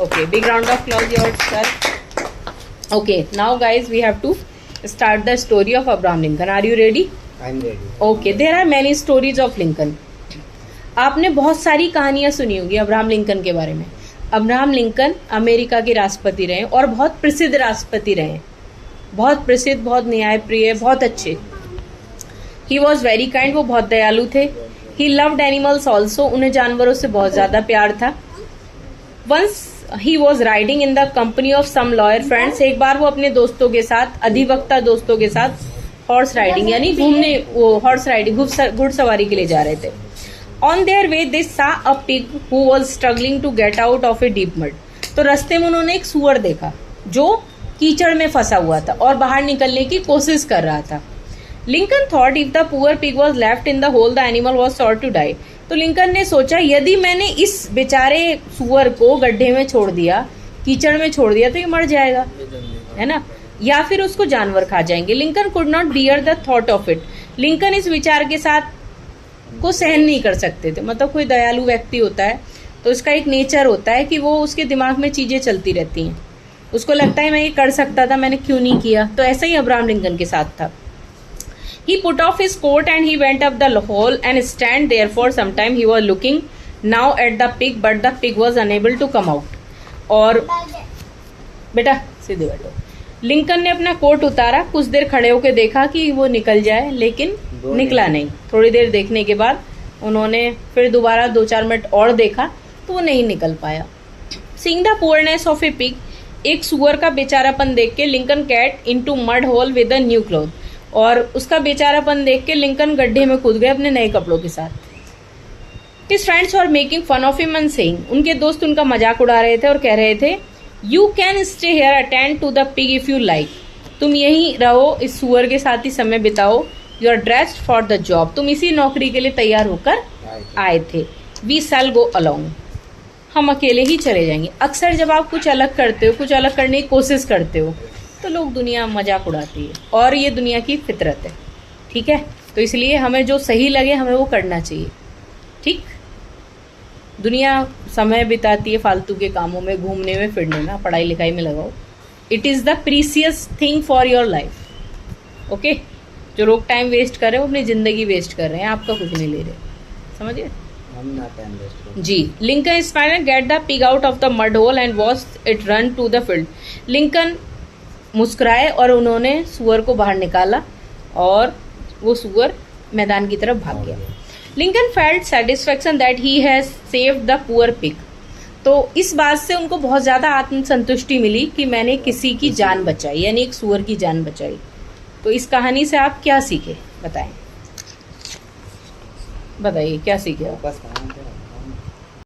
Okay, big round of applause, yourself. Okay, now guys, we have to start the story of Abraham Lincoln. Are you ready? I'm ready. Okay, there are many stories of Lincoln. आपने बहुत सारी कहानियां सुनी होगी Abraham Lincoln के बारे में। Abraham Lincoln America के राष्ट्रपति रहे और बहुत प्रसिद्ध राष्ट्रपति रहे, बहुत प्रसिद्ध, बहुत न्यायप्रिय, बहुत अच्छे। ही वॉज वेरी काइंड, वो बहुत दयालु थे। ही लव्ड एनिमल्स ऑल्सो, उन्हें जानवरों से बहुत ज्यादा प्यार था। Once he was riding in the company of some lawyer friends, एक बार वो अपने दोस्तों के साथ, अधिवक्ता दोस्तों के साथ हॉर्स राइडिंग यानी घूमने, वो हॉर्स राइडिंग घुड़सवारी के लिए जा रहे थे। ऑन देयर वे they saw a pig who was struggling to get out of a deep mud, तो रास्ते में उन्होंने एक सूअर देखा जो कीचड़ में फंसा हुआ था और बाहर निकलने की कोशिश कर रहा था। Lincoln thought if the poor pig was left in the hole the animal was sure to die, तो लिंकन ने सोचा यदि मैंने इस बेचारे सुअर को गड्ढे में छोड़ दिया, कीचड़ में छोड़ दिया, तो ये मर जाएगा, है ना, या फिर उसको जानवर खा जाएंगे। Lincoln could not bear the thought of it, Lincoln इस विचार के साथ को सहन नहीं कर सकते थे। मतलब कोई दयालु व्यक्ति होता है तो उसका एक नेचर होता है कि वो उसके दिमाग में चीजें चलती रहती हैं, उसको लगता है मैं ये कर सकता था, मैंने क्यों नहीं किया। तो ऐसा ही अब्राहम लिंकन के साथ था। He put off his coat and he went up the hole and stand there for some time. He was looking now at the pig, but the pig was unable to come out. और बेटा सीधे बैठो। Lincoln ने अपना coat उतारा, कुछ देर खड़े होकर देखा कि वो निकल जाए, लेकिन निकला नहीं। थोड़ी देर देखने के बाद उन्होंने फिर दोबारा 2-4 मिनट और देखा तो वो नहीं निकल पाया। Seeing the poorness of a pig, एक सुअर का बेचारापन देख के Lincoln got into mud hole with a new cloth, और उसका बेचारापन देख के लिंकन गड्ढे में कूद गए अपने नए कपड़ों के साथ। His friends were making fun of him and saying, उनके दोस्त उनका मजाक उड़ा रहे थे और कह रहे थे, You can stay here, attend to the pig if you like. तुम यहीं रहो, इस सुअर के साथ ही समय बिताओ। You are dressed for the job. तुम इसी नौकरी के लिए तैयार होकर आए थे। We shall go along. हम अकेले ही चले जाएंगे। अक्सर जब आप कुछ अलग करते हो, कुछ अलग करने की कोशिश करते हो, तो लोग दुनिया मजाक उड़ाती है, और ये दुनिया की फितरत है, ठीक है। तो इसलिए हमें जो सही लगे हमें वो करना चाहिए, ठीक। दुनिया समय बिताती है फालतू के कामों में, घूमने में, फिरने में, पढ़ाई लिखाई में लगाओ। It is the precious thing for your life, okay. जो लोग टाइम वेस्ट कर रहे हैं वो अपनी ज़िंदगी वेस्ट कर रहे हैं, आपका कुछ नहीं ले रहे, समझिए। जी। Lincoln smiled, get the pig out of the mud hole and watch it run to the field. Lincoln मुस्कुराए और उन्होंने सुअर को बाहर निकाला और वो सुअर मैदान की तरफ भाग गया। Lincoln felt satisfaction that he has saved the poor pig, तो इस बात से उनको बहुत ज़्यादा आत्मसंतुष्टि मिली कि मैंने किसी की जान बचाई, यानी एक सुअर की जान बचाई। तो इस कहानी से आप क्या सीखे, बताएं, बताइए क्या सीखे आप?